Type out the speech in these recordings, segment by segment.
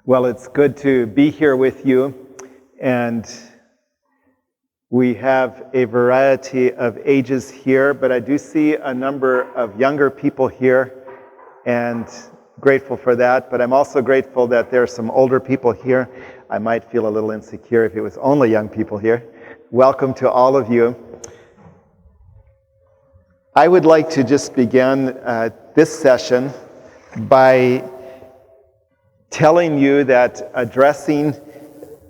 Well, it's good to be here with you, and we have a variety of ages here, but I do see a number of younger people here, and grateful for that. But I'm also grateful that there are some older people here. I might feel a little insecure if it was only young people here. Welcome to all of you. I would like to just begin this session by telling you that addressing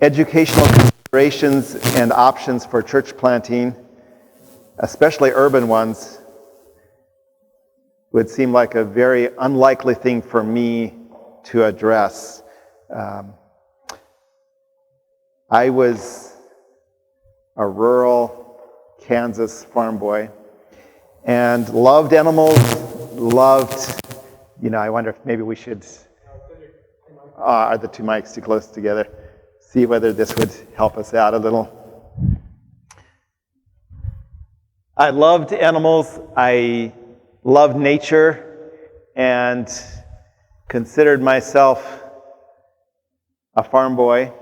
educational considerations and options for church planting, especially urban ones, would seem like a very unlikely thing for me to address. I was a rural Kansas farm boy and loved animals, I wonder if maybe we should... are the two mics too close together? See whether this would help us out a little. I loved animals. I loved nature and considered myself a farm boy.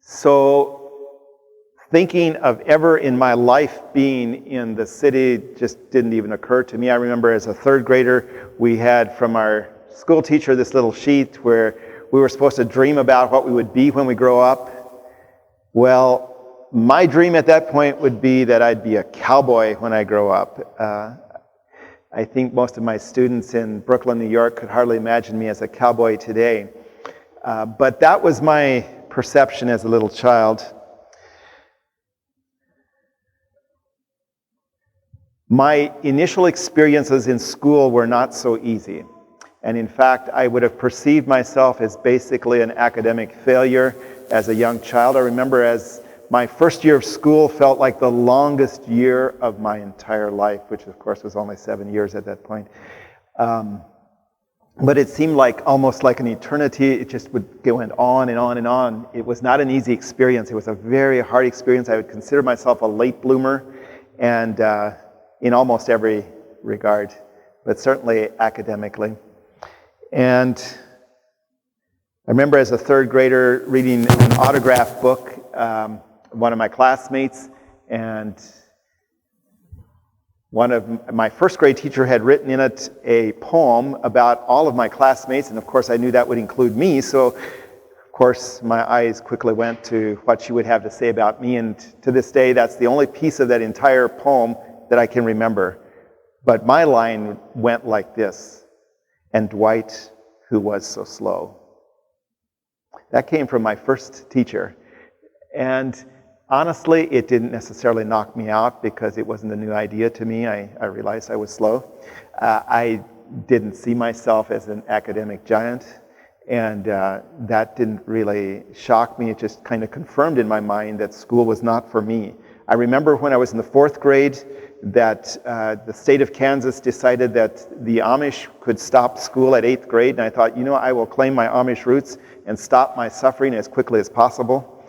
So thinking of ever in my life being in the city just didn't even occur to me. I remember as a third grader, we had from our school teacher this little sheet where we were supposed to dream about what we would be when we grow up. Well, my dream at that point would be that I'd be a cowboy when I grow up. I think most of my students in Brooklyn, New York could hardly imagine me as a cowboy today. But that was my perception as a little child. My initial experiences in school were not so easy. And in fact, I would have perceived myself as basically an academic failure as a young child. I remember as my first year of school felt like the longest year of my entire life, which of course was only 7 years at that point. But it seemed like almost like an eternity. It just would go on and on and on. It was not an easy experience. It was a very hard experience. I would consider myself a late bloomer, and in almost every regard, but certainly academically. And I remember as a third grader reading an autograph book, one of my classmates, and one of my first grade teacher had written in it a poem about all of my classmates, and of course I knew that would include me, so of course my eyes quickly went to what she would have to say about me, and to this day that's the only piece of that entire poem that I can remember. But my line went like this: "And Dwight, who was so slow." That came from my first teacher. And honestly, it didn't necessarily knock me out because it wasn't a new idea to me. I realized I was slow. I didn't see myself as an academic giant. And that didn't really shock me. It just kind of confirmed in my mind that school was not for me. I remember when I was in the fourth grade that the state of Kansas decided that the Amish could stop school at 8th grade, and I thought, I will claim my Amish roots and stop my suffering as quickly as possible.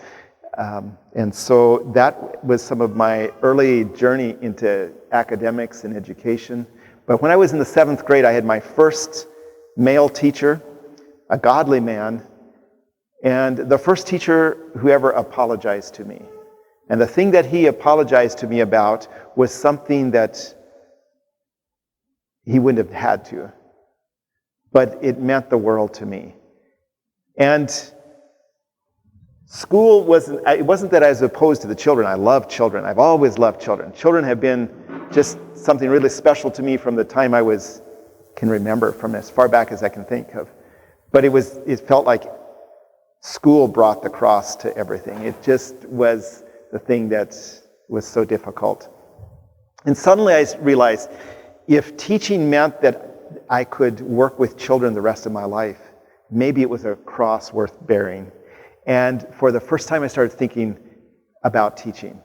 And so that was some of my early journey into academics and education. But when I was in the 7th grade, I had my first male teacher, a godly man, and the first teacher who ever apologized to me. And the thing that he apologized to me about was something that he wouldn't have had to. But it meant the world to me. And school it wasn't that I was opposed to the children. I love children. I've always loved children. Children have been just something really special to me from the time I can remember, from as far back as I can think of. But it felt like school brought the cross to everything. It just was the thing that was so difficult. And suddenly I realized if teaching meant that I could work with children the rest of my life, maybe it was a cross worth bearing. And for the first time I started thinking about teaching.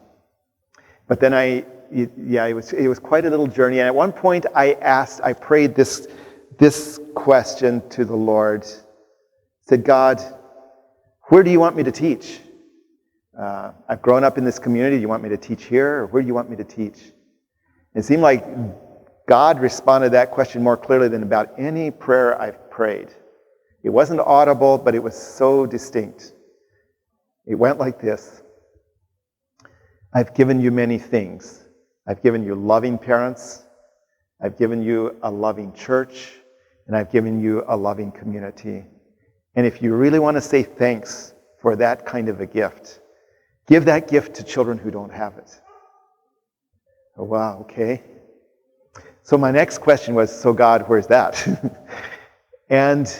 But then it was quite a little journey. And at one point I prayed this question to the Lord. I said, "God, where do you want me to teach? I've grown up in this community. Do you want me to teach here, or where do you want me to teach?" It seemed like God responded to that question more clearly than about any prayer I've prayed. It wasn't audible, but it was so distinct. It went like this. I've given you many things. I've given you loving parents. I've given you a loving church. And I've given you a loving community. And if you really want to say thanks for that kind of a gift, give that gift to children who don't have it. Oh, wow, okay. So my next question was, so God, where's that? And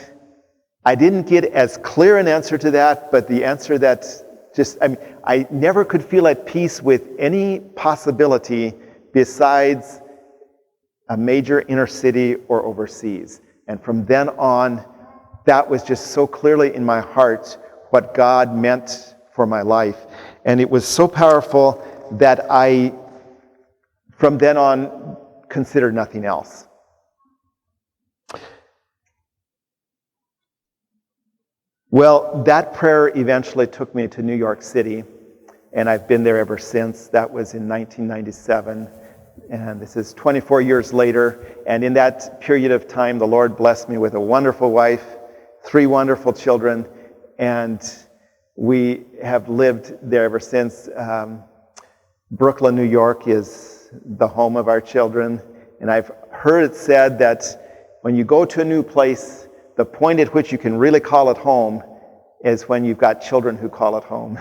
I didn't get as clear an answer to that, but the answer that I never could feel at peace with any possibility besides a major inner city or overseas. And from then on, that was just so clearly in my heart what God meant for my life. And it was so powerful that I, from then on, considered nothing else. Well, that prayer eventually took me to New York City, and I've been there ever since. That was in 1997, and this is 24 years later. And in that period of time, the Lord blessed me with a wonderful wife, 3 wonderful children, and we have lived there ever since. Brooklyn, New York is the home of our children, and I've heard it said that when you go to a new place, the point at which you can really call it home is when you've got children who call it home.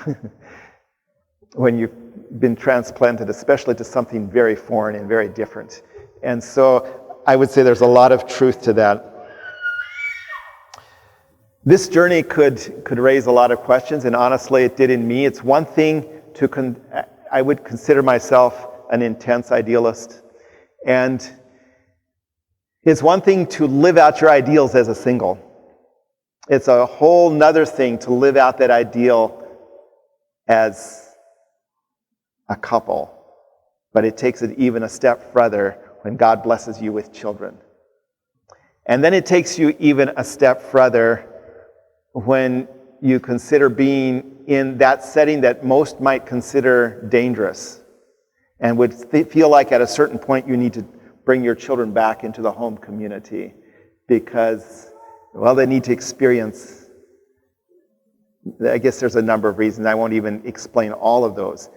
When you've been transplanted, especially to something very foreign and very different. And so I would say there's a lot of truth to that. This journey could raise a lot of questions, and honestly it did in me. It's one thing I would consider myself an intense idealist. And it's one thing to live out your ideals as a single. It's a whole nother thing to live out that ideal as a couple. But it takes it even a step further when God blesses you with children. And then it takes you even a step further when you consider being in that setting that most might consider dangerous and would feel like at a certain point you need to bring your children back into the home community because, well, they need to experience, I guess there's a number of reasons. I won't even explain all of those.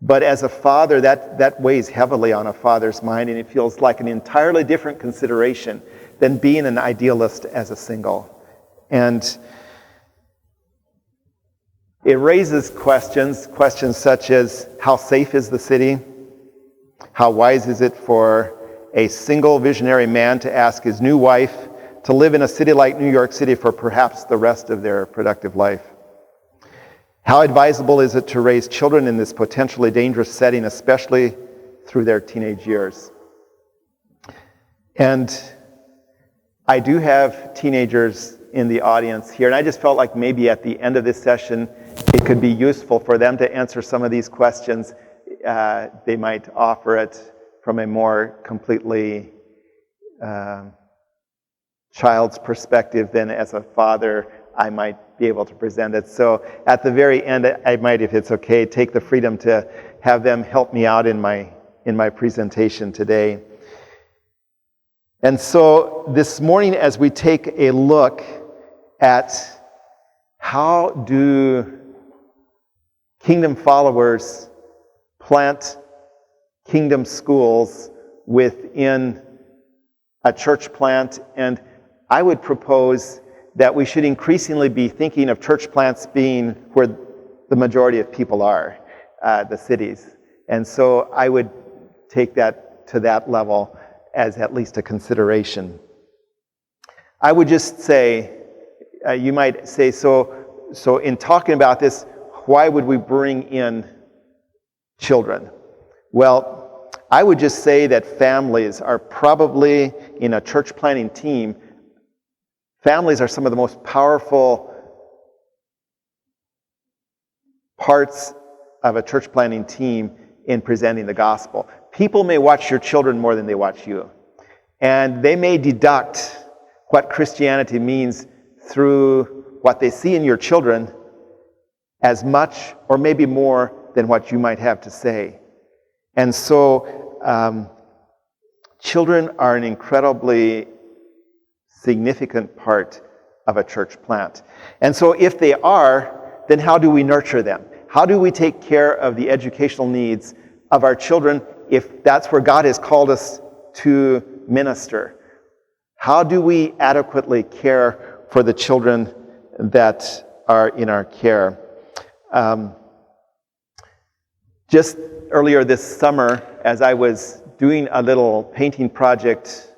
But as a father, that weighs heavily on a father's mind, and it feels like an entirely different consideration than being an idealist as a single. And it raises questions such as, how safe is the city? How wise is it for a single visionary man to ask his new wife to live in a city like New York City for perhaps the rest of their productive life? How advisable is it to raise children in this potentially dangerous setting, especially through their teenage years? And I do have teenagers in the audience here, and I just felt like maybe at the end of this session, it could be useful for them to answer some of these questions. They might offer it from a more completely child's perspective than as a father I might be able to present it. So at the very end, I might, if it's okay, take the freedom to have them help me out in my presentation today. And so this morning, as we take a look at how do kingdom followers plant kingdom schools within a church plant, and I would propose that we should increasingly be thinking of church plants being where the majority of people are, the cities. And so I would take that to that level as at least a consideration. I would just say, you might say, so in talking about this, why would we bring in children? Well, I would just say that families are probably, in a church planting team, families are some of the most powerful parts of a church planting team in presenting the gospel. People may watch your children more than they watch you. And they may deduct what Christianity means through what they see in your children as much or maybe more than what you might have to say. And so children are an incredibly significant part of a church plant. And so if they are, then how do we nurture them? How do we take care of the educational needs of our children if that's where God has called us to minister? How do we adequately care for the children that are in our care? Just earlier this summer, as I was doing a little painting project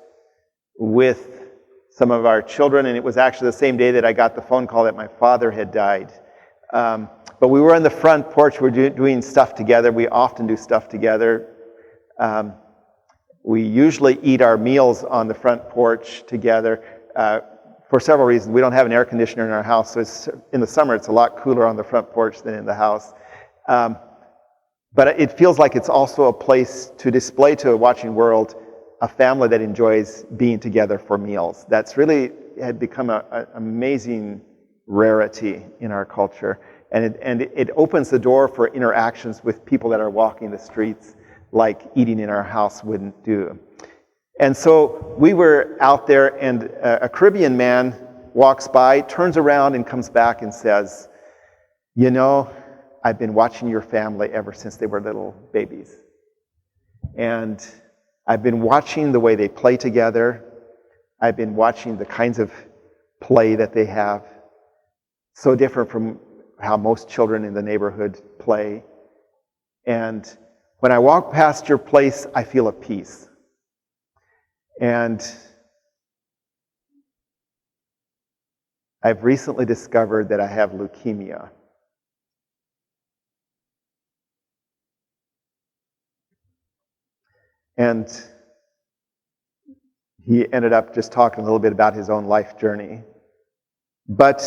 with some of our children, and it was actually the same day that I got the phone call that my father had died. But we were on the front porch, we were doing stuff together. We often do stuff together. We usually eat our meals on the front porch together for several reasons. We don't have an air conditioner in our house, so in the summer it's a lot cooler on the front porch than in the house. But it feels like it's also a place to display to a watching world a family that enjoys being together for meals. That's really had become an amazing rarity in our culture. And it opens the door for interactions with people that are walking the streets like eating in our house wouldn't do. And so we were out there, and a Caribbean man walks by, turns around and comes back and says, "You know, I've been watching your family ever since they were little babies. And I've been watching the way they play together. I've been watching the kinds of play that they have. So different from how most children in the neighborhood play. And when I walk past your place, I feel a peace. And I've recently discovered that I have leukemia. And he ended up just talking a little bit about his own life journey. But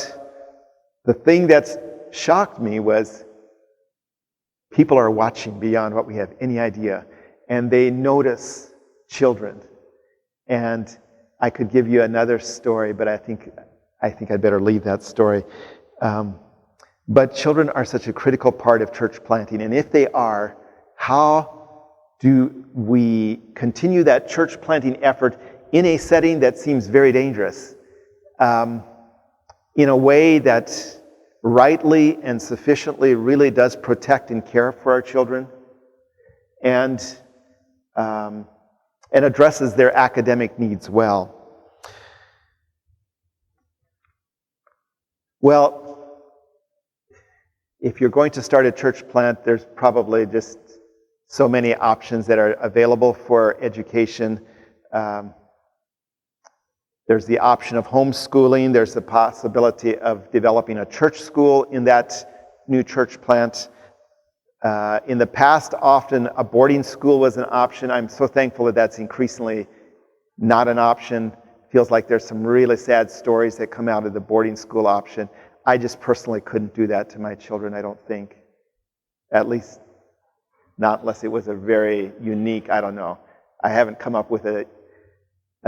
the thing that's shocked me was people are watching beyond what we have any idea, and they notice children. And I could give you another story, but I think I'd better leave that story. But children are such a critical part of church planting, and if they are, how do we continue that church planting effort in a setting that seems very dangerous, in a way that rightly and sufficiently really does protect and care for our children, and addresses their academic needs well? Well, if you're going to start a church plant, there's probably just so many options that are available for education. There's the option of homeschooling. There's the possibility of developing a church school in that new church plant. In the past, often a boarding school was an option. I'm so thankful that that's increasingly not an option. Feels like there's some really sad stories that come out of the boarding school option. I just personally couldn't do that to my children, I don't think. At least not unless it was a very unique, I don't know. I haven't come up with a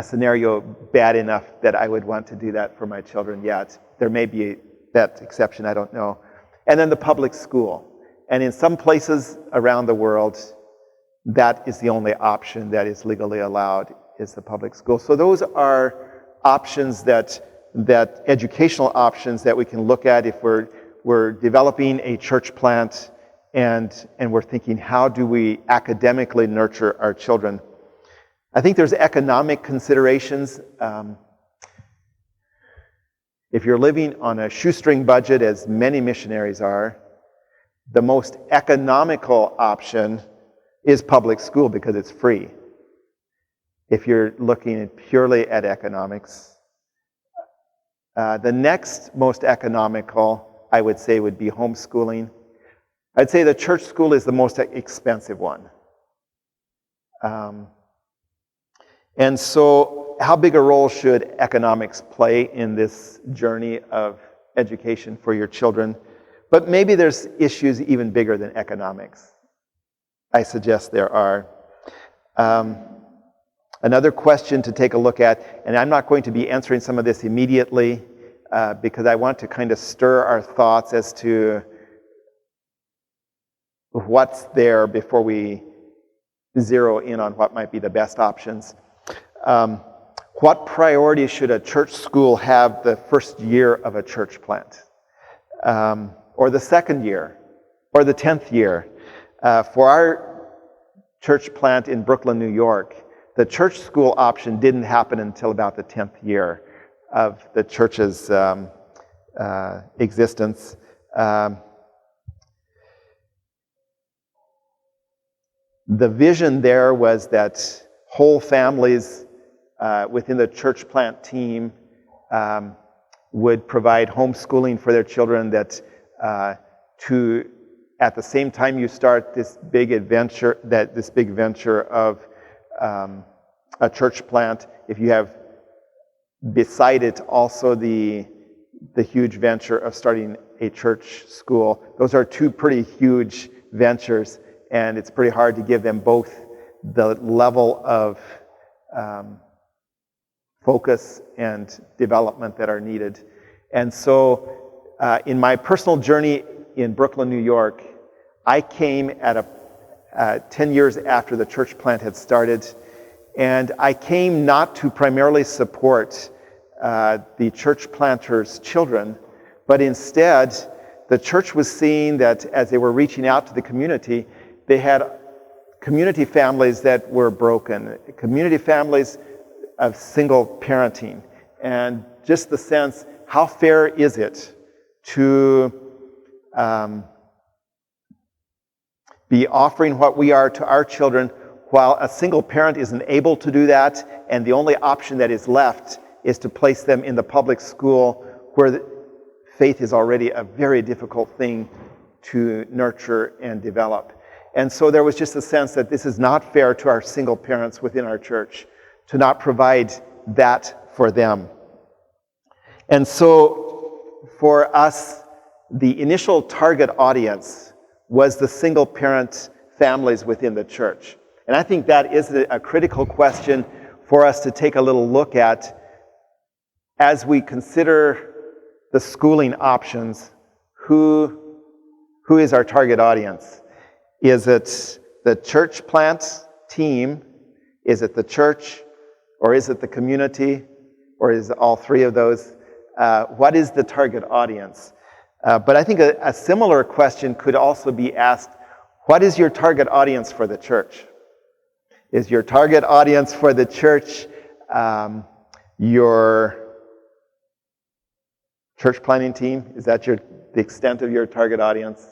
scenario bad enough that I would want to do that for my children yet. There may be that exception, I don't know. And then the public school. And in some places around the world, that is the only option that is legally allowed, is the public school. So those are options that educational options that we can look at if we're developing a church plant and we're thinking, how do we academically nurture our children? I think there's economic considerations. If you're living on a shoestring budget, as many missionaries are, the most economical option is public school because it's free. If you're looking purely at economics. The next most economical, I would say, would be homeschooling. I'd say the church school is the most expensive one. And so how big a role should economics play in this journey of education for your children? But maybe there's issues even bigger than economics. I suggest there are. Another question to take a look at, and I'm not going to be answering some of this immediately because I want to kind of stir our thoughts as to what's there before we zero in on what might be the best options. what priority should a church school have the first year of a church plant? Or the second year? Or the 10th year? For our church plant in Brooklyn, New York, the church school option didn't happen until about the 10th year of the church's existence. The vision there was that whole families within the church plant team would provide homeschooling for their children, that at the same time you start this big adventure, of a church plant, if you have beside it also the huge venture of starting a church school, those are two pretty huge ventures, and it's pretty hard to give them both the level of focus and development that are needed. And so in my personal journey in Brooklyn, New York, I came at 10 years after the church plant had started, and I came not to primarily support the church planters' children, but instead the church was seeing that as they were reaching out to the community, they had community families that were broken, community families of single parenting, and just the sense, how fair is it to be offering what we are to our children while a single parent isn't able to do that, and the only option that is left is to place them in the public school, where faith is already a very difficult thing to nurture and develop. And so there was just a sense that this is not fair to our single parents within our church to not provide that for them. And so for us, the initial target audience was the single parent families within the church. And I think that is a critical question for us to take a little look at as we consider the schooling options. Who is our target audience? Is it the church plant team? Is it the church? Or is it the community? Or is it all three of those? What is the target audience? But I think a similar question could also be asked, what is your target audience for the church? Is your target audience for the church your church planning team? Is that the extent of your target audience?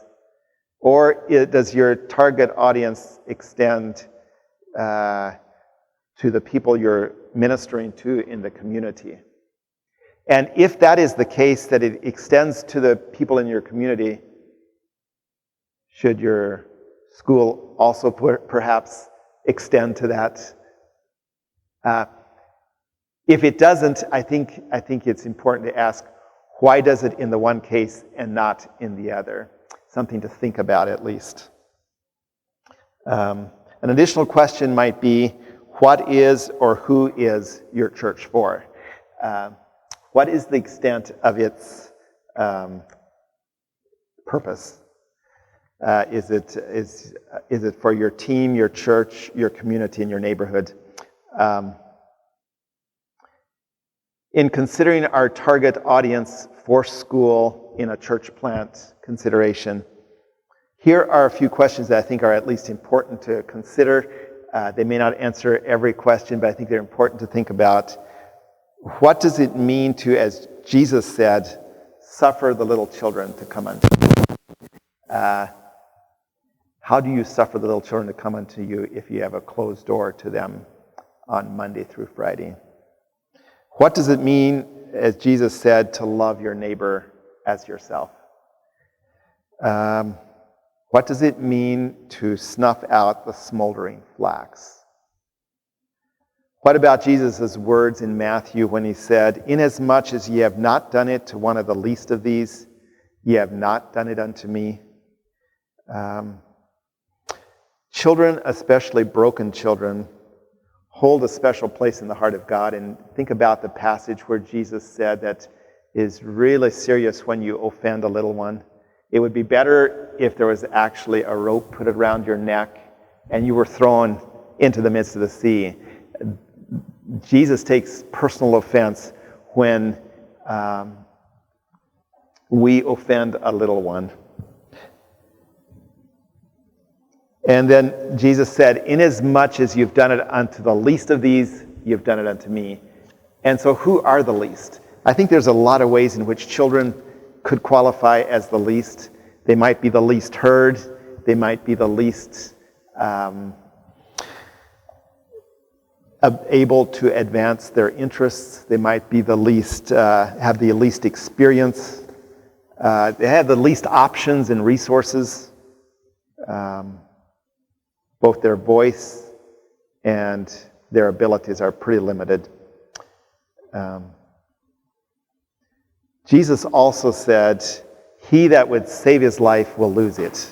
Or does your target audience extend to the people you're ministering to in the community? And if that is the case, that it extends to the people in your community, should your school also perhaps extend to that? If it doesn't, I think it's important to ask, why does it in the one case and not in the other? Something to think about, at least. An additional question might be, what is or who is your church for? What is the extent of its purpose? Is it for your team, your church, your community, and your neighborhood? In considering our target audience for school in a church plant consideration, here are a few questions that I think are at least important to consider. They may not answer every question, but I think they're important to think about. What does it mean to, as Jesus said, suffer the little children to come unto you? How do you suffer the little children to come unto you if you have a closed door to them on Monday through Friday? What does it mean, as Jesus said, to love your neighbor as yourself? What does it mean to snuff out the smoldering flax? What about Jesus' words in Matthew when he said, "Inasmuch as ye have not done it to one of the least of these, ye have not done it unto me"? Children, especially broken children, hold a special place in the heart of God. And think about the passage where Jesus said that is really serious when you offend a little one. It would be better if there was actually a rope put around your neck and you were thrown into the midst of the sea. Jesus takes personal offense when we offend a little one. And then Jesus said, inasmuch as you've done it unto the least of these, you've done it unto me. And so who are the least? I think there's a lot of ways in which children could qualify as the least. They might be the least heard. They might be the least able to advance their interests. They might be the least, have the least experience. They have the least options and resources. Both their voice and their abilities are pretty limited. Jesus also said, he that would save his life will lose it,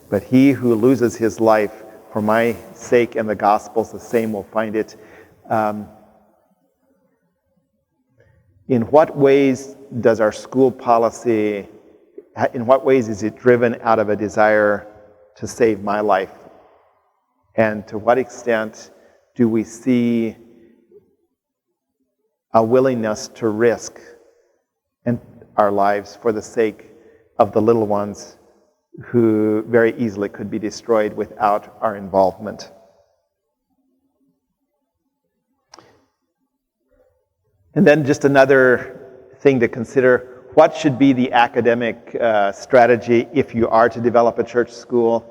but he who loses his life for my sake and the gospel's, the same will find it. In what ways does our school policy, in what ways is it driven out of a desire to save my life? And to what extent do we see a willingness to risk our lives for the sake of the little ones who very easily could be destroyed without our involvement? And then just another thing to consider, what should be the academic strategy if you are to develop a church school?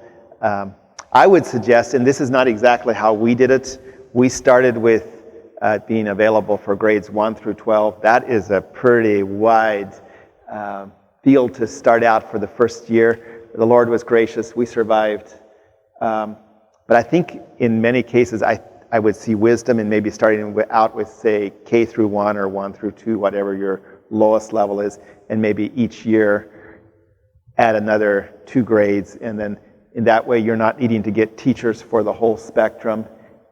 I would suggest, and this is not exactly how we did it, we started with being available for grades 1 through 12. That is a pretty wide field to start out for the first year. The Lord was gracious, we survived. But I think in many cases, I would see wisdom in maybe starting out with, say, K through 1 or 1 through 2, whatever your lowest level is, and maybe each year add another 2 grades, and then in that way you're not needing to get teachers for the whole spectrum,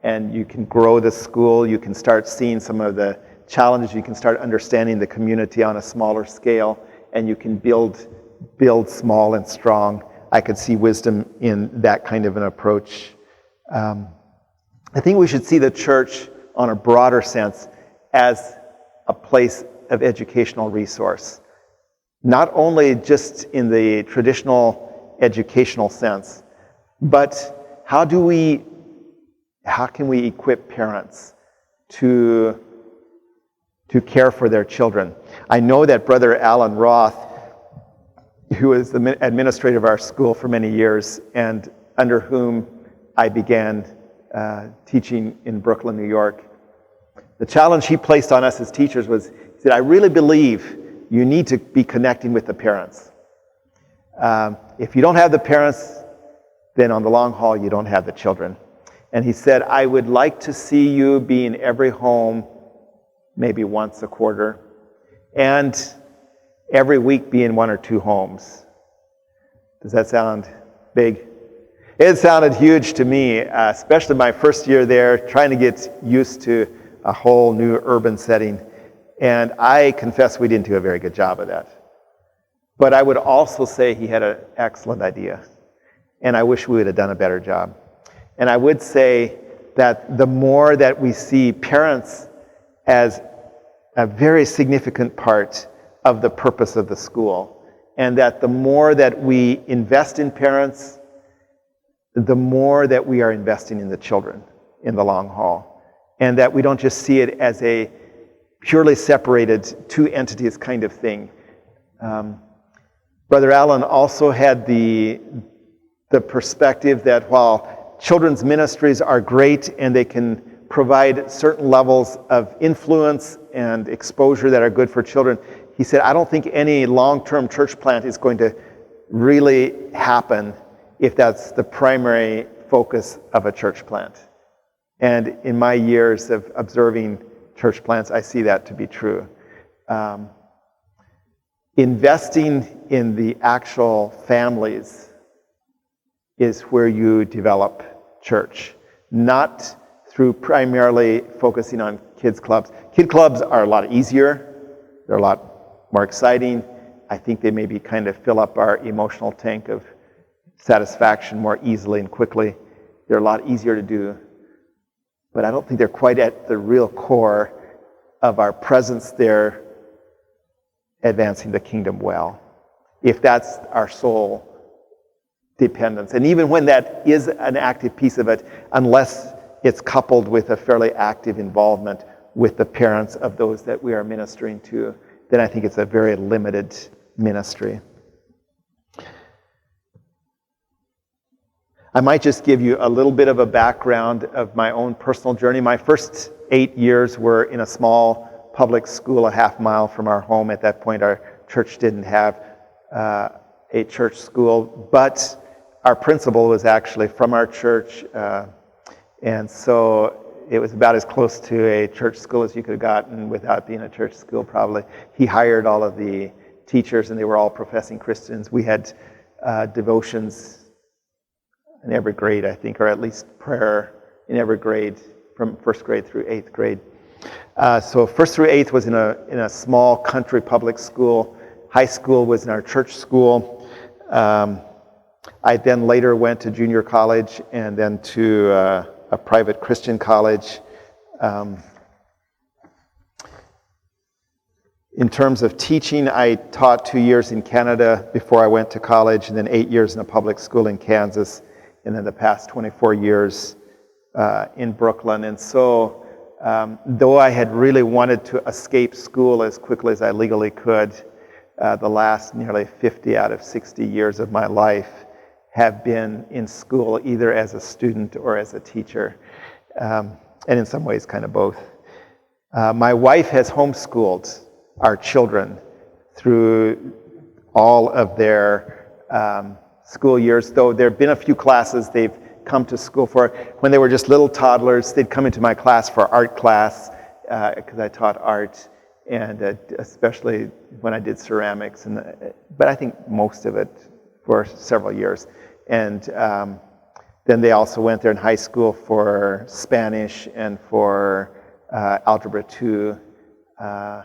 and you can grow the school, you can start seeing some of the challenges, you can start understanding the community on a smaller scale, and you can build small and strong. I could see wisdom in that kind of an approach. I think we should see the church on a broader sense as a place of educational resource. Not only just in the traditional educational sense, but how can we equip parents to care for their children? I know that Brother Alan Roth, who was the administrator of our school for many years and under whom I began teaching in Brooklyn, New York, the challenge he placed on us as teachers was, he said, I really believe you need to be connecting with the parents. If you don't have the parents, then on the long haul, you don't have the children. And he said, I would like to see you be in every home, maybe once a quarter, and every week be in 1 or 2 homes. Does that sound big? It sounded huge to me, especially my first year there, trying to get used to a whole new urban setting. And I confess we didn't do a very good job of that. But I would also say he had an excellent idea. And I wish we would have done a better job. And I would say that the more that we see parents as a very significant part of the purpose of the school, and that the more that we invest in parents, the more that we are investing in the children in the long haul. And that we don't just see it as a purely separated 2 entities kind of thing. Brother Allen also had the perspective that while children's ministries are great and they can provide certain levels of influence and exposure that are good for children, he said, I don't think any long-term church plant is going to really happen if that's the primary focus of a church plant. And in my years of observing church plants, I see that to be true. Investing in the actual families is where you develop church, not through primarily focusing on kids clubs. Kid clubs are a lot easier. They're a lot more exciting. I think they maybe kind of fill up our emotional tank of satisfaction more easily and quickly. They're a lot easier to do. but I don't think they're quite at the real core of our presence there advancing the kingdom well, if that's our sole dependence. And even when that is an active piece of it, unless it's coupled with a fairly active involvement with the parents of those that we are ministering to, then I think it's a very limited ministry. I might just give you a little bit of a background of my own personal journey. My first 8 years were in a small public school a half mile from our home. At that point, our church didn't have a church school, but our principal was actually from our church, and so it was about as close to a church school as you could have gotten without being a church school, probably. He hired all of the teachers, and they were all professing Christians. We had devotions in every grade, I think, or at least prayer in every grade, from first grade through 8th grade. So first through 8th was in a small country public school. High school was in our church school. I then later went to junior college and then to a private Christian college. In terms of teaching, I taught 2 years in Canada before I went to college, and then 8 years in a public school in Kansas, and then the past 24 years in Brooklyn. And so, though I had really wanted to escape school as quickly as I legally could, the last nearly 50 out of 60 years of my life have been in school, either as a student or as a teacher, and in some ways kind of both. My wife has homeschooled our children through all of their school years, though there have been a few classes they've come to school for. When they were just little toddlers, they'd come into my class for art class, because I taught art, and especially when I did ceramics, but I think most of it for several years. And then they also went there in high school for Spanish and for Algebra 2. I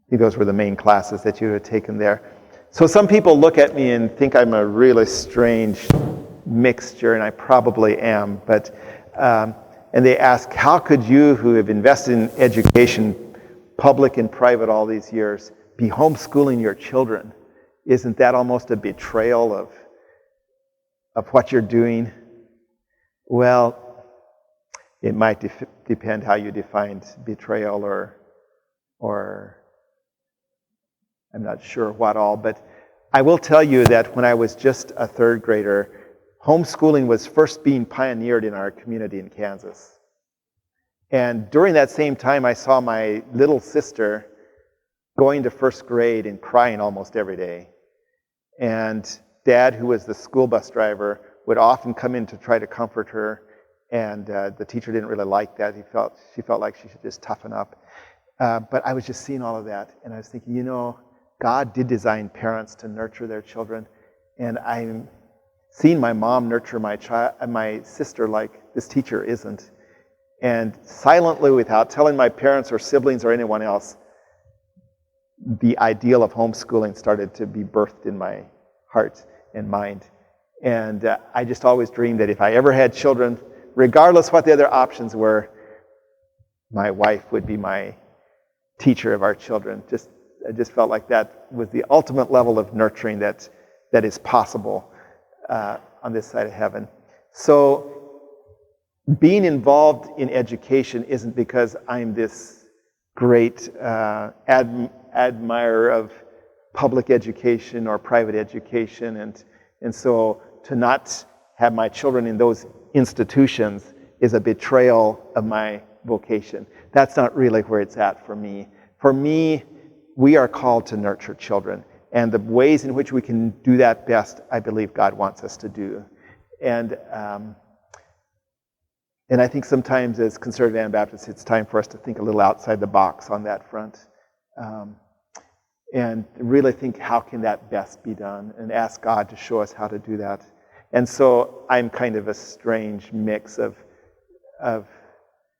think those were the main classes that you had taken there. So some people look at me and think I'm a really strange mixture, and I probably am. But and they ask, how could you, who have invested in education, public and private all these years, be homeschooling your children? Isn't that almost a betrayal of what you're doing? Well, it might depend how you defined betrayal, or I'm not sure what all, but I will tell you that when I was just a third grader, homeschooling was first being pioneered in our community in Kansas. And during that same time, I saw my little sister going to first grade and crying almost every day. And Dad, who was the school bus driver, would often come in to try to comfort her, and the teacher didn't really like that. She felt like she should just toughen up. But I was just seeing all of that, and I was thinking, God did design parents to nurture their children, and I'm seeing my mom nurture my sister like this teacher isn't. And silently, without telling my parents or siblings or anyone else, the ideal of homeschooling started to be birthed in my heart and mind. And I just always dreamed that if I ever had children, regardless what the other options were, my wife would be my teacher of our children. I just felt like that was the ultimate level of nurturing that is possible on this side of heaven. So being involved in education isn't because I'm this great admirer of public education or private education, and so to not have my children in those institutions is a betrayal of my vocation. That's not really where it's at for me. For me, we are called to nurture children, and the ways in which we can do that best, I believe God wants us to do. And I think sometimes as conservative Anabaptists, it's time for us to think a little outside the box on that front, and really think, how can that best be done, and ask God to show us how to do that. And so I'm kind of a strange mix of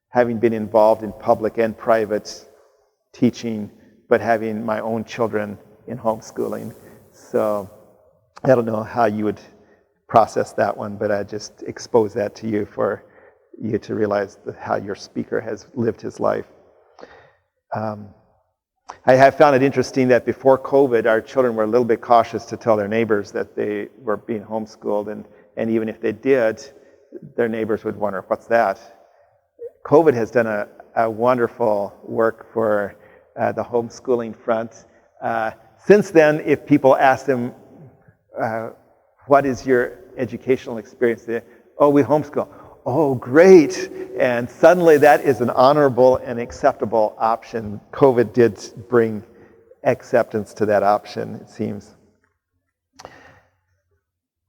having been involved in public and private teaching, but having my own children in homeschooling. So I don't know how you would process that one, but I just expose that to you for you to realize how your speaker has lived his life. I have found it interesting that before COVID, our children were a little bit cautious to tell their neighbors that they were being homeschooled, and even if they did, their neighbors would wonder, what's that? COVID has done a wonderful work for the homeschooling front. Since then, if people ask them, what is your educational experience? They, oh, we homeschool. Oh, great. And suddenly that is an honorable and acceptable option. COVID did bring acceptance to that option, it seems.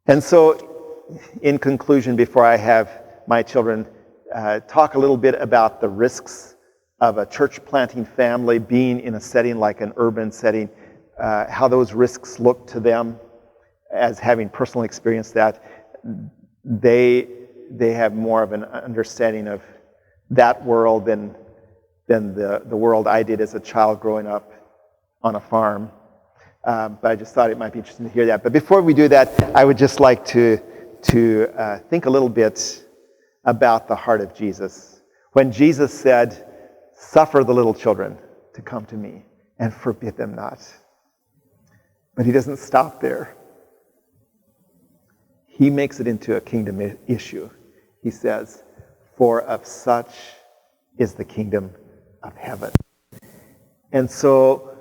And so, in conclusion, before I have my children talk a little bit about the risks of a church planting family being in a setting like an urban setting, how those risks look to them as having personally experienced that, they have more of an understanding of that world than the world I did as a child growing up on a farm. But I just thought it might be interesting to hear that. But before we do that, I would just like to think a little bit about the heart of Jesus. When Jesus said, "Suffer the little children to come to me and forbid them not." But he doesn't stop there. He makes it into a kingdom issue. He says, "For of such is the kingdom of heaven." And so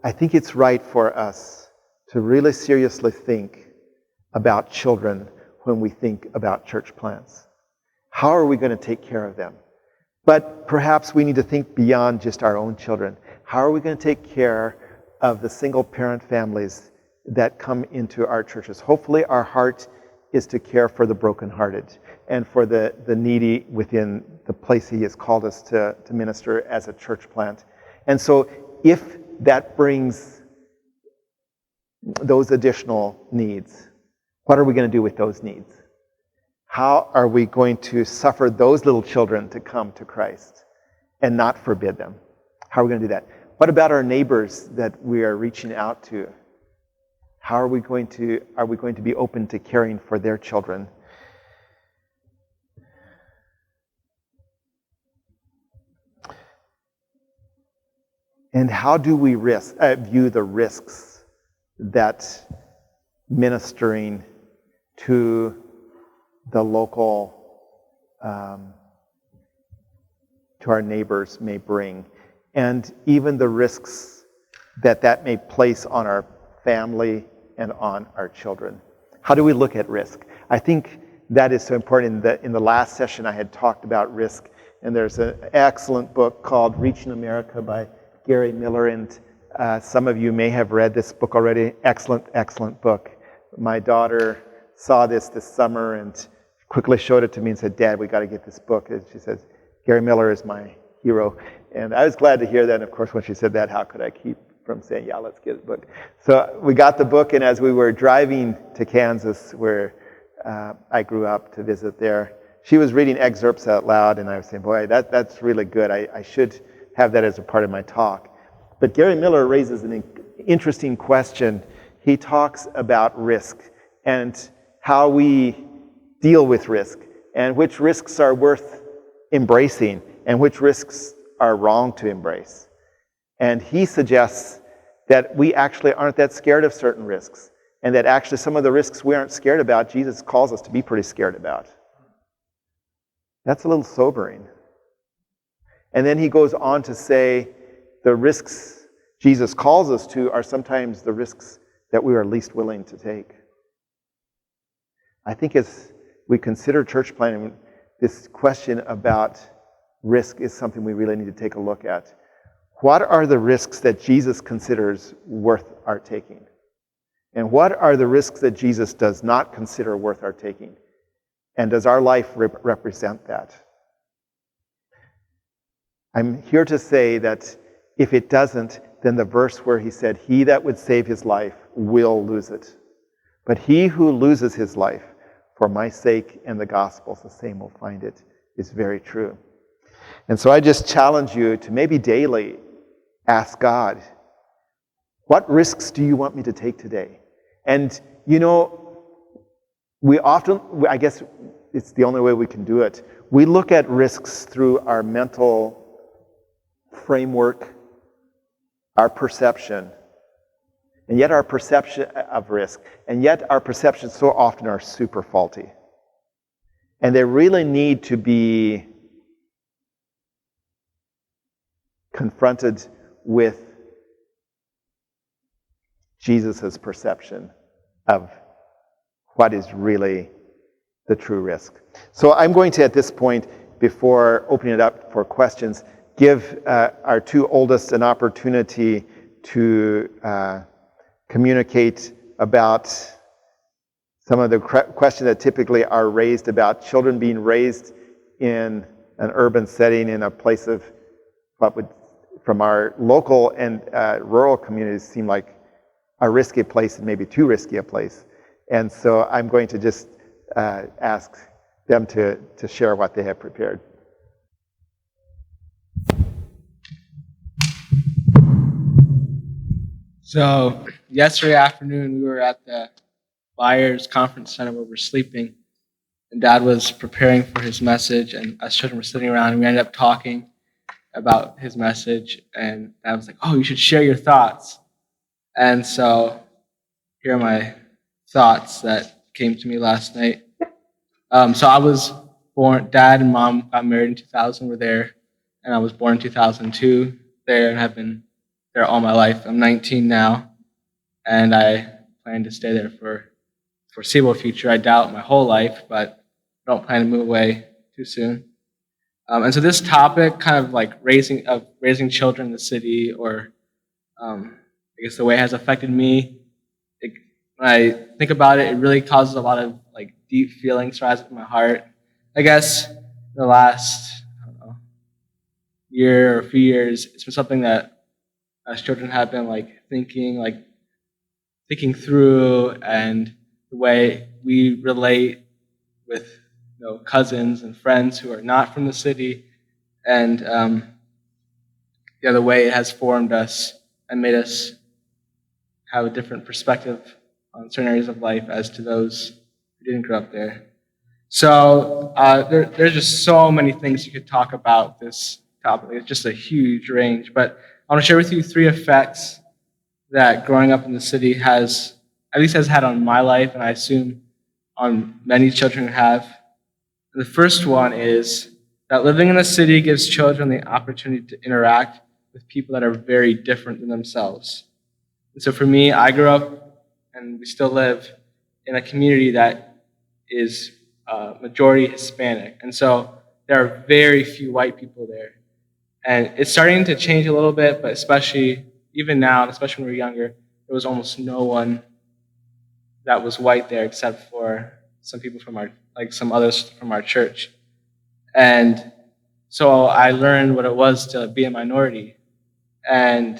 I think it's right for us to really seriously think about children when we think about church plants. How are we going to take care of them? But perhaps we need to think beyond just our own children. How are we going to take care of the single-parent families that come into our churches? Hopefully our heart is to care for the brokenhearted and for the needy within the place he has called us to minister as a church plant. And so if that brings those additional needs, what are we going to do with those needs? How are we going to suffer those little children to come to Christ and not forbid them? How are we going to do that? What about our neighbors that we are reaching out to? How are we going to be open to caring for their children? And how do we view the risks that ministering to the local, to our neighbors may bring, and even the risks that may place on our family and on our children? How do we look at risk? I think that is so important. In the last session I had talked about risk, and there's an excellent book called Reaching America by Gary Miller, and some of you may have read this book already. Excellent book. My daughter saw this summer and quickly showed it to me and said, "Dad, we got to get this book." And she says, "Gary Miller is my hero." And I was glad to hear that. And of course, when she said that, how could I keep from saying, "Yeah, let's get the book." So we got the book, and as we were driving to Kansas, where I grew up, to visit there, she was reading excerpts out loud, and I was saying, "Boy, that's really good. I should have that as a part of my talk." But Gary Miller raises an interesting question. He talks about risk and how we deal with risk, and which risks are worth embracing and which risks are wrong to embrace. And he suggests that we actually aren't that scared of certain risks, and that actually some of the risks we aren't scared about, Jesus calls us to be pretty scared about. That's a little sobering. And then he goes on to say the risks Jesus calls us to are sometimes the risks that we are least willing to take. I think as we consider church planting, this question about risk is something we really need to take a look at. What are the risks that Jesus considers worth our taking? And what are the risks that Jesus does not consider worth our taking? And does our life represent that? I'm here to say that if it doesn't, then the verse where he said, "He that would save his life will lose it. But he who loses his life for my sake and the gospel's, the same will find it," is very true. And so I just challenge you to maybe daily ask God, what risks do you want me to take today? And we often, I guess it's the only way we can do it, We look at risks through our mental framework, our perception, and yet our perception of risk, and yet our perceptions so often are super faulty. And they really need to be confronted with Jesus' perception of what is really the true risk. So I'm going to, at this point, before opening it up for questions, give our two oldest an opportunity to communicate about some of the questions that typically are raised about children being raised in an urban setting in a place of what would, from our local and rural communities, seem like a risky place and maybe too risky a place. And so I'm going to just ask them to share what they have prepared. So yesterday afternoon, we were at the Byers Conference Center where we're sleeping, and Dad was preparing for his message, and us children were sitting around, and we ended up talking about his message, and Dad was like, "Oh, you should share your thoughts." And so here are my thoughts that came to me last night. So I was born, Dad and Mom got married in 2000, were there, and I was born in 2002 there, and have been there all my life. I'm 19 now, and I plan to stay there for the foreseeable future. I doubt my whole life, but I don't plan to move away too soon. And so this topic, kind of like raising children in the city, or I guess the way it has affected me, when I think about it, it really causes a lot of like deep feelings to rise up in my heart. I guess the last, year or few years, it's been something that as children have been thinking through, and the way we relate with cousins and friends who are not from the city, and the way it has formed us and made us have a different perspective on certain areas of life as to those who didn't grow up there. So there's just so many things you could talk about this topic. It's just a huge range, but I want to share with you 3 effects that growing up in the city has had on my life, and I assume on many children who have. And the first one is that living in the city gives children the opportunity to interact with people that are very different than themselves. And so for me, I grew up, and we still live, in a community that is majority Hispanic. And so there are very few white people there. And it's starting to change a little bit, but especially even now, and especially when we were younger, there was almost no one that was white there except for some people from some others from our church. And so I learned what it was to be a minority. And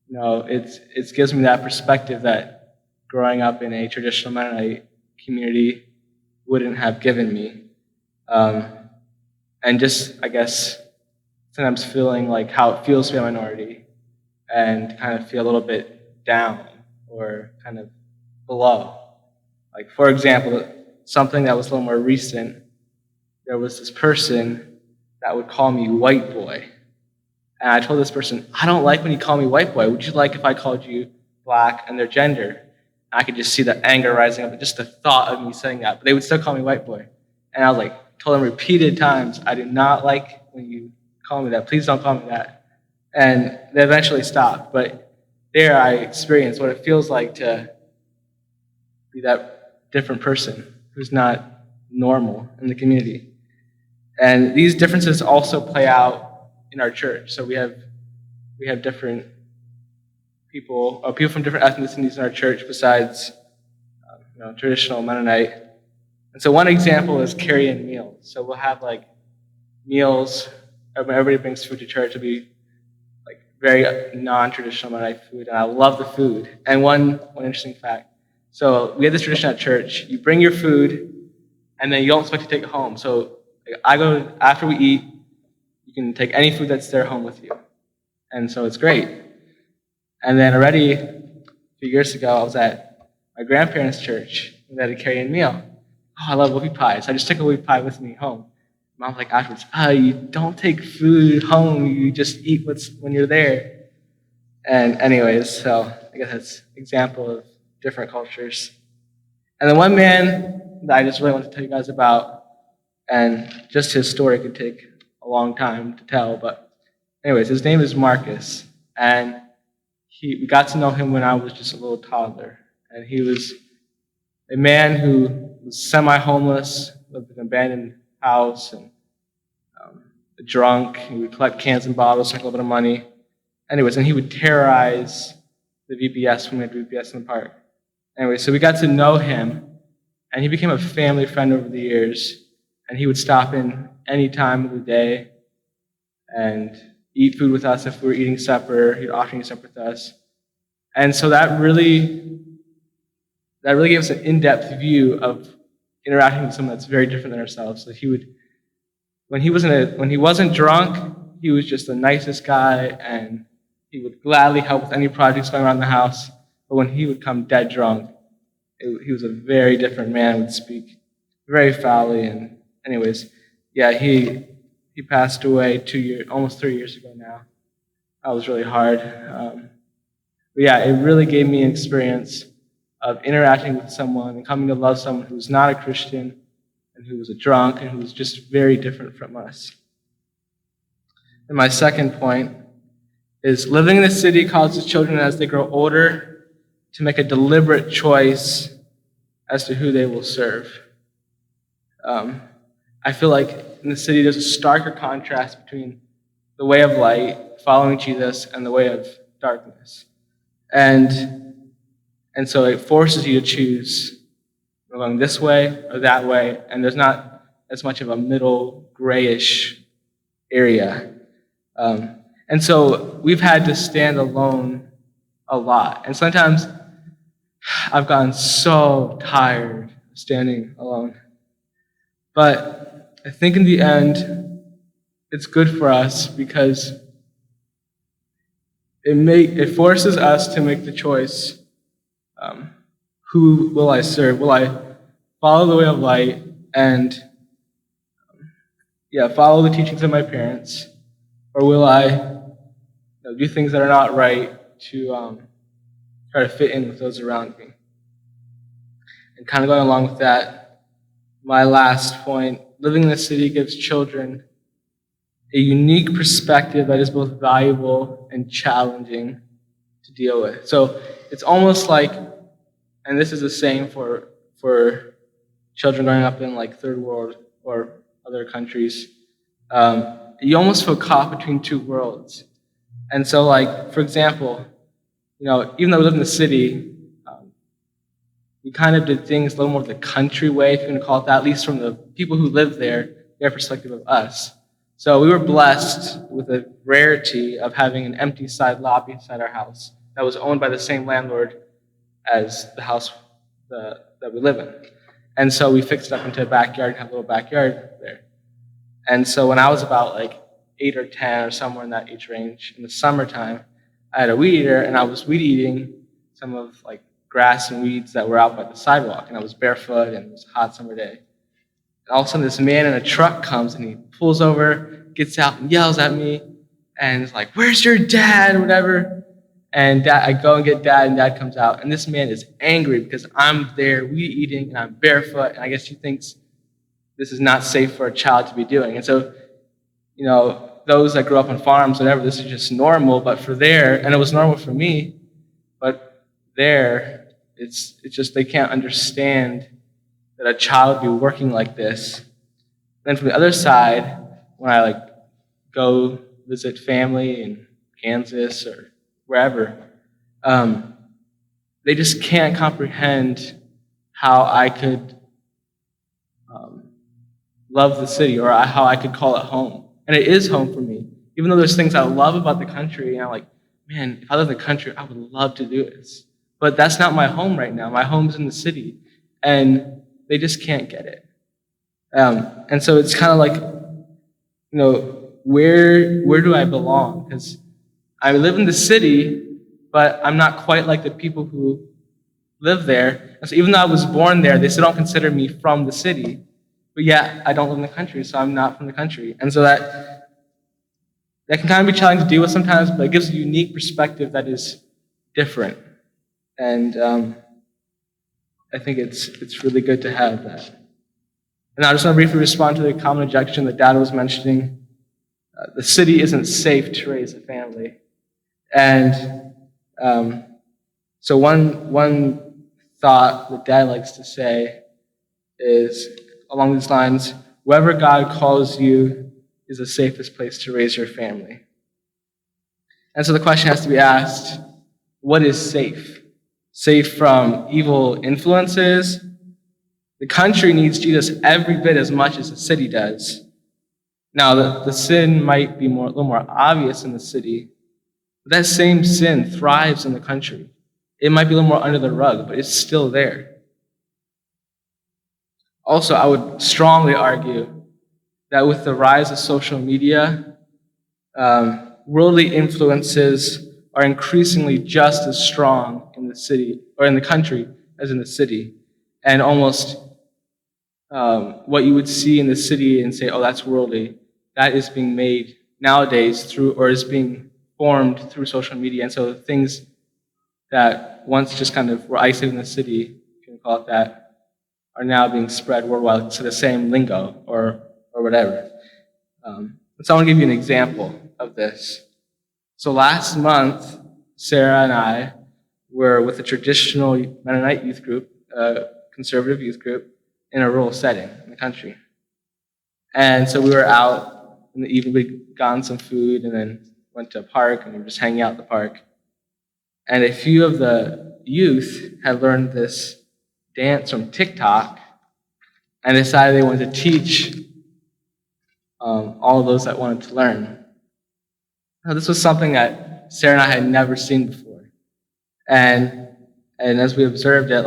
it gives me that perspective that growing up in a traditional Mennonite community wouldn't have given me. And just, I guess, sometimes feeling like how it feels to be a minority and kind of feel a little bit down or kind of below. Like, for example, something that was a little more recent, there was this person that would call me white boy. And I told this person, "I don't like when you call me white boy. Would you like if I called you black?" And their gender. And I could just see the anger rising up, just the thought of me saying that. But they would still call me white boy. And I was told them repeated times, "I do not like when you call me that. Please don't call me that." And they eventually stopped. But there I experienced what it feels like to be that different person who's not normal in the community. And these differences also play out in our church. So we have different people, or people from different ethnicities in our church besides traditional Mennonite. And so one example is carry-in meals. So we'll have meals. Everybody brings food to church. It'll be very non-traditional Mennonite food, and I love the food. And one interesting fact. So we have this tradition at church. You bring your food, and then you don't expect to take it home. So I go after we eat. You can take any food that's there home with you, and so it's great. And then already a few years ago, I was at my grandparents' church, and they had a carry-in meal. Oh, I love whoopie pie, so I just took a whoopie pie with me home. Mom's like afterwards, you don't take food home, you just eat what's when you're there. And anyways, so I guess that's an example of different cultures. And then one man that I just really want to tell you guys about, and just his story could take a long time to tell, but anyways, his name is Marcus, and we got to know him when I was just a little toddler. And he was a man who was semi-homeless, lived in an abandoned house, and a drunk. He would collect cans and bottles, make a little bit of money. Anyways, and he would terrorize the VBS when we had VBS in the park. Anyway, so we got to know him, and he became a family friend over the years. And he would stop in any time of the day and eat food with us if we were eating supper. He'd often eat supper with us. And so that really gave us an in-depth view of interacting with someone that's very different than ourselves. So he would, when he wasn't drunk, he was just the nicest guy, and he would gladly help with any projects going around the house. But when he would come dead drunk, he was a very different man, would speak very foully. And anyways, yeah, he passed away almost 3 years ago now. That was really hard. But yeah, it really gave me an experience of interacting with someone and coming to love someone who was not a Christian and who was a drunk and who was just very different from us. And my second point is living in the city causes children as they grow older to make a deliberate choice as to who they will serve. I feel like in the city there's a starker contrast between the way of light, following Jesus, and the way of darkness. And so it forces you to choose going this way or that way, and there's not as much of a middle grayish area. And so we've had to stand alone a lot. And sometimes I've gotten so tired of standing alone. But I think in the end, it's good for us because it forces us to make the choice. Who will I serve? Will I follow the way of light and follow the teachings of my parents? Or will I do things that are not right to try to fit in with those around me? And kind of going along with that, my last point, living in the city gives children a unique perspective that is both valuable and challenging to deal with. So it's almost like, and this is the same for children growing up in like third world or other countries, you almost feel caught between two worlds. And so, like, for example, even though we live in the city, we kind of did things a little more the country way, if you want to call it that, at least from the people who live there, their perspective of us. So we were blessed with the rarity of having an empty side lobby inside our house that was owned by the same landlord as the house that we live in. And so we fixed it up into a backyard and have a little backyard there. And so when I was about like 8 or 10 or somewhere in that age range, in the summertime, I had a weed eater and I was weed eating some of like grass and weeds that were out by the sidewalk. And I was barefoot and it was a hot summer day. And all of a sudden this man in a truck comes and he pulls over, gets out and yells at me and is like, "Where's your dad?" or whatever. And I go and get Dad, and Dad comes out. And this man is angry because I'm there weed eating, and I'm barefoot. And I guess he thinks this is not safe for a child to be doing. And so, those that grew up on farms, whatever, this is just normal. But for there, and it was normal for me, but there, it's just they can't understand that a child would be working like this. Then from the other side, when I go visit family in Kansas or wherever, they just can't comprehend how I could love the city or how I could call it home. And it is home for me. Even though there's things I love about the country, and I'm like, man, if I lived in the country, I would love to do this. But that's not my home right now. My home's in the city. And they just can't get it. And so it's kind of like, where do I belong? Because I live in the city, but I'm not quite like the people who live there. And so even though I was born there, they still don't consider me from the city. but yet I don't live in the country, so I'm not from the country. And so that can kind of be challenging to deal with sometimes, but it gives a unique perspective that is different. And I think it's really good to have that. And I just want to briefly respond to the common objection that Dad was mentioning. The city isn't safe to raise a family. And so one thought that Dad likes to say is along these lines: wherever God calls you is the safest place to raise your family. And so the question has to be asked, what is safe? Safe from evil influences? The country needs Jesus every bit as much as the city does. Now, the sin might be a little more obvious in the city, but that same sin thrives in the country. It might be a little more under the rug, but it's still there. Also, I would strongly argue that with the rise of social media, worldly influences are increasingly just as strong in the city or in the country as in the city. And almost what you would see in the city and say, oh, that's worldly, that is being made nowadays through, or is being formed through social media. And so things that once just kind of were isolated in the city, if you can call it that, are now being spread worldwide to the same lingo or whatever. So I want to give you an example of this. So last month, Sarah and I were with a traditional Mennonite youth group, a conservative youth group, in a rural setting in the country. And so we were out in the evening, we'd gotten some food and then went to a park and we were just hanging out at the park. And a few of the youth had learned this dance from TikTok and decided they wanted to teach all of those that wanted to learn. Now, this was something that Sarah and I had never seen before. And as we observed it,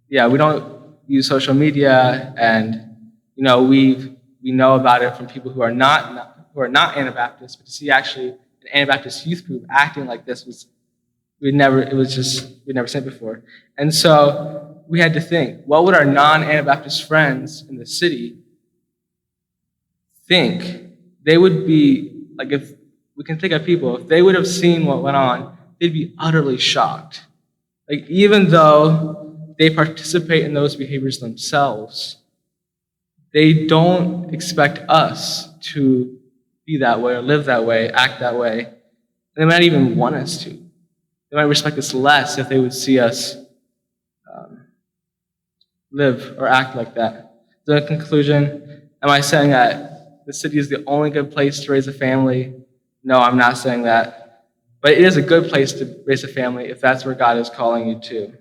we don't use social media, and we know about it from people who are not Anabaptists, but to see actually an Anabaptist youth group acting like this we'd never seen it before. And so we had to think, what would our non-Anabaptist friends in the city think? They would be, if we can think of people, if they would have seen what went on, they'd be utterly shocked. Even though they participate in those behaviors themselves, they don't expect us to be that way or live that way, act that way. And they might even want us to. They might respect us less if they would see us live or act like that. So in conclusion, am I saying that the city is the only good place to raise a family? No, I'm not saying that. But it is a good place to raise a family if that's where God is calling you to.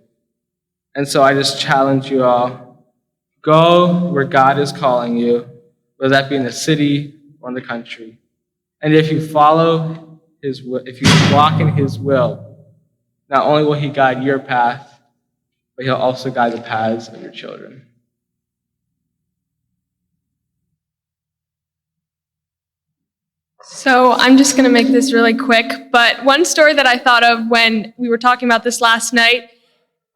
And so I just challenge you all, go where God is calling you, whether that be in the city or in the country. And if you follow His will, if you walk in His will, not only will He guide your path, but He'll also guide the paths of your children. So I'm just going to make this really quick, but one story that I thought of when we were talking about this last night,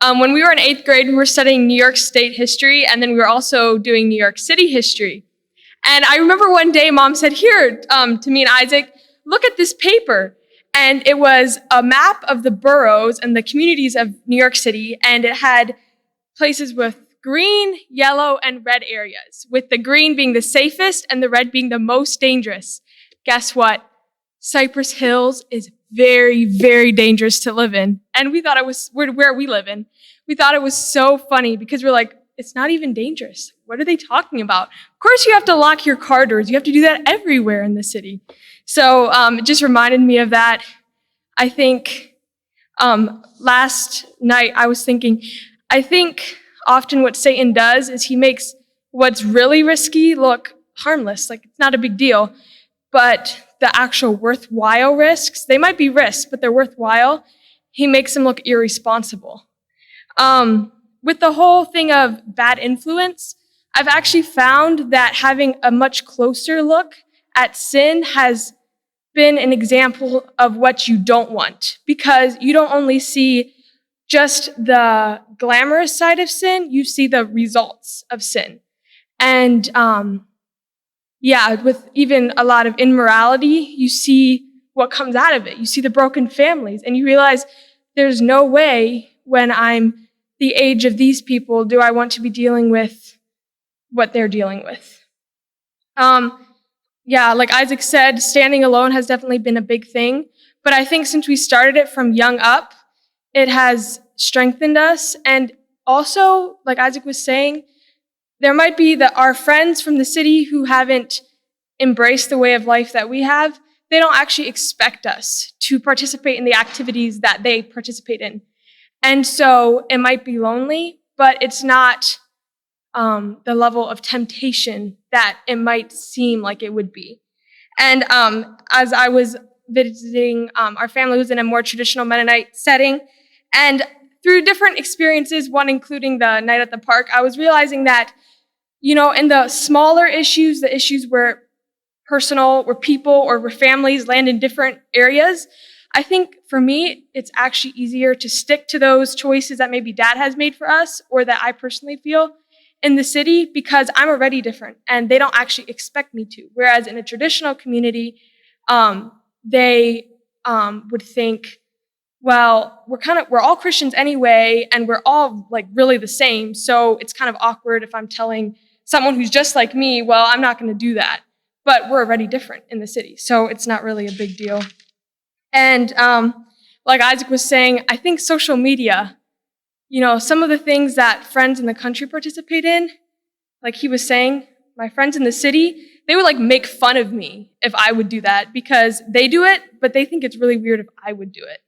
when we were in 8th grade, we were studying New York State history, and then we were also doing New York City history. And I remember one day Mom said, here, to me and Isaac, look at this paper. And it was a map of the boroughs and the communities of New York City, and it had places with green, yellow, and red areas, with the green being the safest and the red being the most dangerous. Guess what? Cypress Hills is very, very dangerous to live in. And we thought it was, where we live in, we thought it was so funny because we're like, it's not even dangerous. What are they talking about? Of course you have to lock your car doors. You have to do that everywhere in the city. So it just reminded me of that. I think last night I was thinking, I think often what Satan does is he makes what's really risky look harmless, like it's not a big deal. But the actual worthwhile risks, they might be risks, but they're worthwhile, he makes them look irresponsible. With the whole thing of bad influence, I've actually found that having a much closer look at sin has been an example of what you don't want, because you don't only see just the glamorous side of sin, you see the results of sin. And with even a lot of immorality, you see what comes out of it. You see the broken families, and you realize there's no way when I'm the age of these people do I want to be dealing with what they're dealing with. Like Isaac said, standing alone has definitely been a big thing. But I think since we started it from young up, it has strengthened us. And also, like Isaac was saying, there might be our friends from the city who haven't embraced the way of life that we have. They don't actually expect us to participate in the activities that they participate in. And so it might be lonely, but it's not the level of temptation that it might seem like it would be. And as I was visiting, our family was in a more traditional Mennonite setting. And through different experiences, one including the night at the park, I was realizing that, in the smaller issues, the issues where personal, where people or where families land in different areas, I think for me, it's actually easier to stick to those choices that maybe dad has made for us or that I personally feel in the city because I'm already different and they don't actually expect me to. Whereas in a traditional community, they would think, well, we're all Christians anyway, and we're all like really the same. So it's kind of awkward if I'm telling someone who's just like me, well, I'm not going to do that. But we're already different in the city, so it's not really a big deal. And like Isaac was saying, I think social media, some of the things that friends in the country participate in, like he was saying, my friends in the city, they would like make fun of me if I would do that because they do it, but they think it's really weird if I would do it.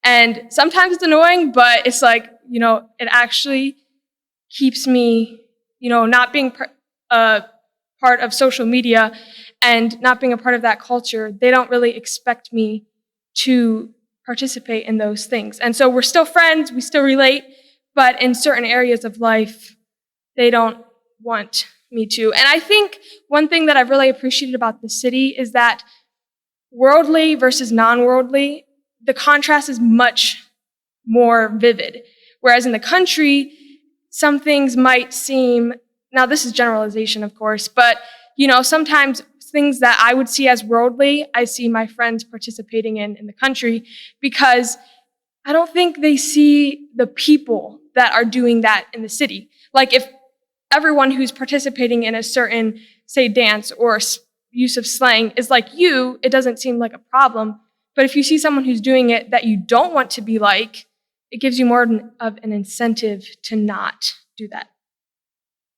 And sometimes it's annoying, but it's like, it actually keeps me, not being a part of social media and not being a part of that culture. They don't really expect me to participate in those things. And so we're still friends, we still relate, but in certain areas of life, they don't want me to. And I think one thing that I've really appreciated about the city is that worldly versus non-worldly, the contrast is much more vivid. Whereas in the country, some things might seem, now this is generalization, of course, but sometimes things that I would see as worldly, I see my friends participating in the country because I don't think they see the people that are doing that in the city. Like if everyone who's participating in a certain, say, dance or use of slang is like you, it doesn't seem like a problem. But if you see someone who's doing it that you don't want to be like, it gives you more of an incentive to not do that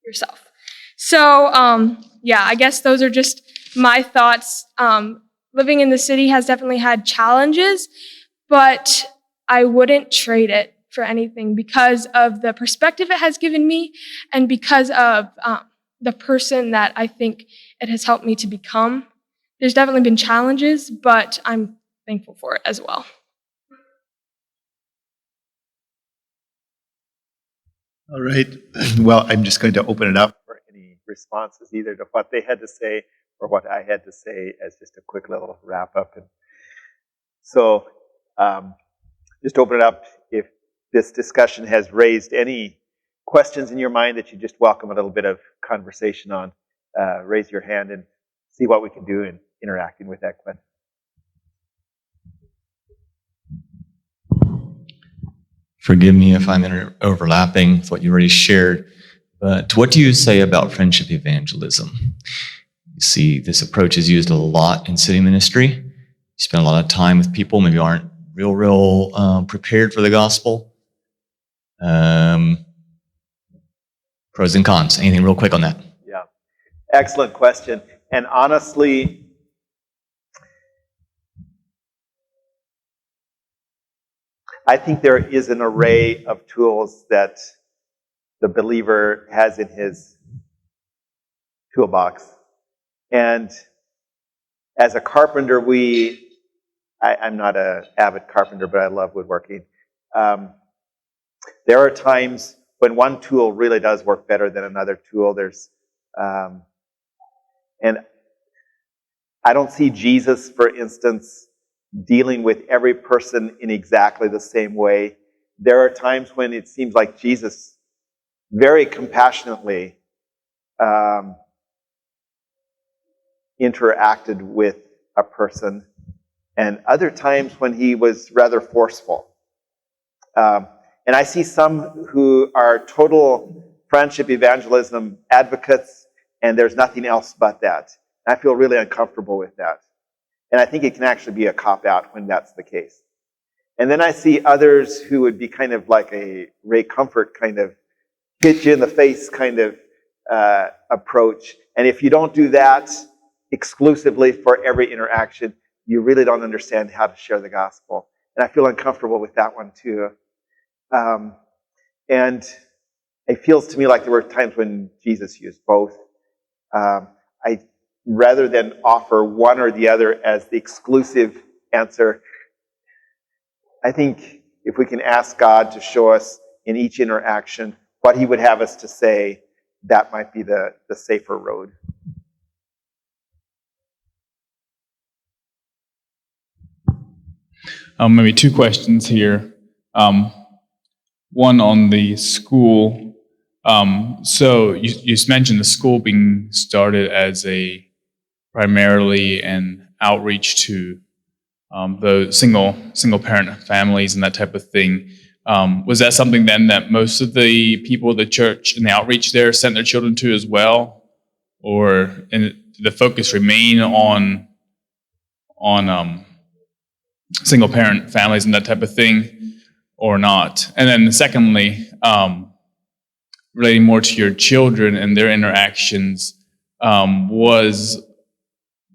yourself. So, I guess those are just my thoughts. Living in the city has definitely had challenges, but I wouldn't trade it for anything because of the perspective it has given me and because of the person that I think it has helped me to become. There's definitely been challenges, but I'm thankful for it as well. All right. Well, I'm just going to open it up for any responses, either to what they had to say or what I had to say as just a quick little wrap up. And so just open it up. If this discussion has raised any questions in your mind that you just welcome a little bit of conversation on, raise your hand and see what we can do in interacting with that question. Forgive me if I'm overlapping with what you already shared, but what do you say about friendship evangelism? You see, this approach is used a lot in city ministry. You spend a lot of time with people, maybe aren't real prepared for the gospel. Pros and cons. Anything real quick on that? Yeah, excellent question. And honestly, I think there is an array of tools that the believer has in his toolbox. And as a carpenter, I'm not an avid carpenter, but I love woodworking. There are times when one tool really does work better than another tool. And I don't see Jesus, for instance, dealing with every person in exactly the same way. There are times when it seems like Jesus very compassionately um, interacted with a person, and other times when he was rather forceful. And I see some who are total friendship evangelism advocates, and there's nothing else but that. I feel really uncomfortable with that. And I think it can actually be a cop-out when that's the case. And then I see others who would be kind of like a Ray Comfort kind of hit you in the face kind of approach. And if you don't do that exclusively for every interaction, you really don't understand how to share the gospel. And I feel uncomfortable with that one too. And it feels to me like there were times when Jesus used both. Rather than offer one or the other as the exclusive answer, I think if we can ask God to show us in each interaction what he would have us to say, that might be the safer road. Maybe two questions here. One on the school. So you mentioned the school being started as primarily an outreach to the single parent families and that type of thing. Was that something then that most of the people of the church and the outreach there sent their children to as well, or did the focus remain on single parent families and that type of thing, or not? And then secondly, relating more to your children and their interactions, was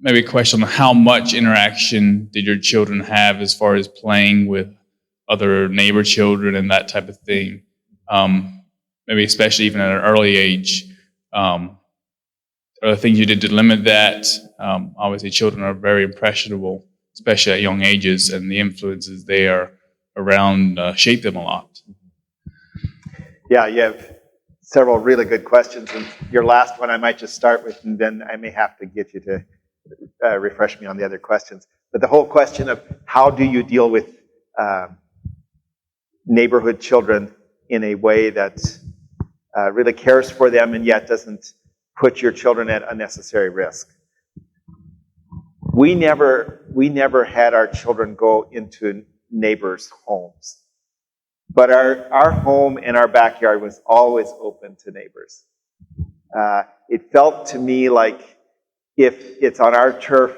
maybe a question on how much interaction did your children have as far as playing with other neighbor children and that type of thing? Maybe especially even at an early age. Are there things you did to limit that? Obviously, children are very impressionable, especially at young ages, and the influences they are around shape them a lot. Yeah, you have several really good questions. And your last one I might just start with, and then I may have to get you to refresh me on the other questions. But the whole question of how do you deal with neighborhood children in a way that really cares for them and yet doesn't put your children at unnecessary risk. We never had our children go into neighbors' homes. But our home and our backyard was always open to neighbors. It felt to me like if it's on our turf,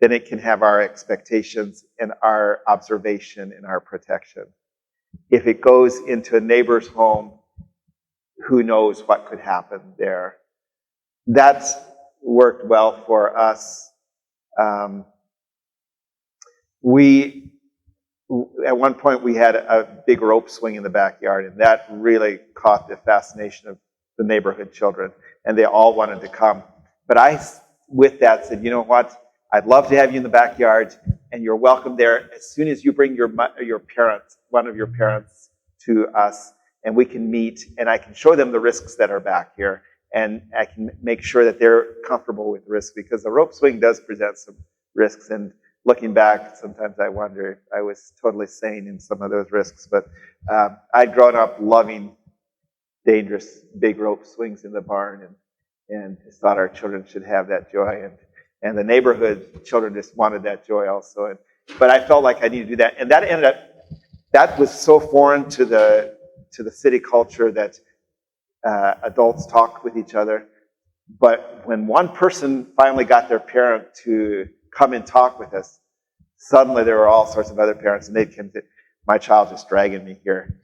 then it can have our expectations and our observation and our protection. If it goes into a neighbor's home, who knows what could happen there. That's worked well for us. At one point, we had a big rope swing in the backyard, and that really caught the fascination of the neighborhood children, and they all wanted to come. But I, with that, said, you know what? I'd love to have you in the backyard, and you're welcome there as soon as you bring your parents, one of your parents, to us, and we can meet, and I can show them the risks that are back here, and I can make sure that they're comfortable with risk, because the rope swing does present some risks, and looking back, sometimes I wonder if I was totally sane in some of those risks. But I'd grown up loving dangerous big rope swings in the barn, and thought our children should have that joy. And the neighborhood children just wanted that joy also. But I felt like I needed to do that. And that was so foreign to the city culture that adults talk with each other. But when one person finally got their parent to come and talk with us, suddenly there were all sorts of other parents, and they'd come to, my child just dragging me here.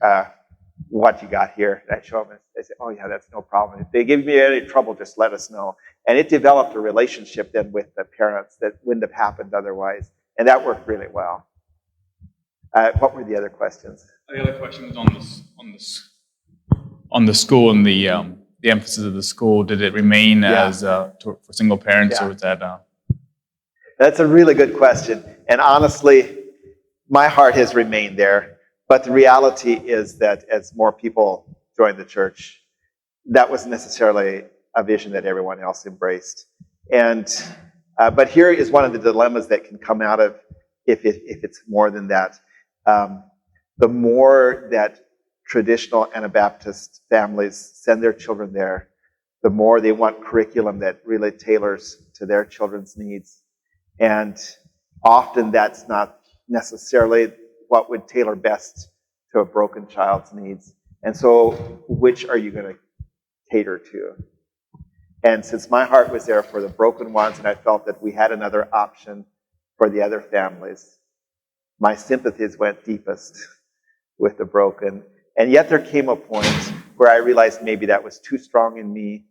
What you got here? And I show them, they say, oh yeah, that's no problem. If they give me any trouble, just let us know. And it developed a relationship then with the parents that wouldn't have happened otherwise. And that worked really well. What were the other questions? The other question was on the school and the emphasis of the school. Did it remain as for single parents, or was that? That's a really good question. And honestly, my heart has remained there. But the reality is that as more people joined the church, that wasn't necessarily a vision that everyone else embraced. But here is one of the dilemmas that can come out of if it's more than that. The more that traditional Anabaptist families send their children there, the more they want curriculum that really tailors to their children's needs. And often that's not necessarily what would tailor best to a broken child's needs. And so, which are you going to cater to? And since my heart was there for the broken ones, and I felt that we had another option for the other families, my sympathies went deepest with the broken. And yet there came a point where I realized maybe that was too strong in me,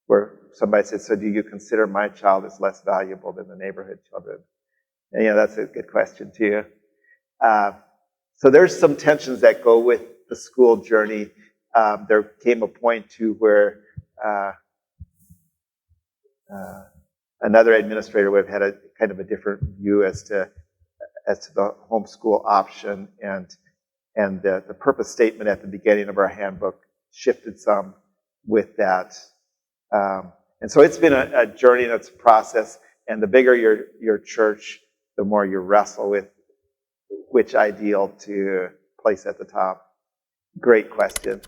where somebody said, so do you consider my child as less valuable than the neighborhood children? And that's a good question too. So there's some tensions that go with the school journey. There came a point too where another administrator would have had a kind of a different view as to the homeschool option, and the purpose statement at the beginning of our handbook shifted some with that. And so it's been a journey and it's a process, and the bigger your church, the more you wrestle with which ideal to place at the top. Great question.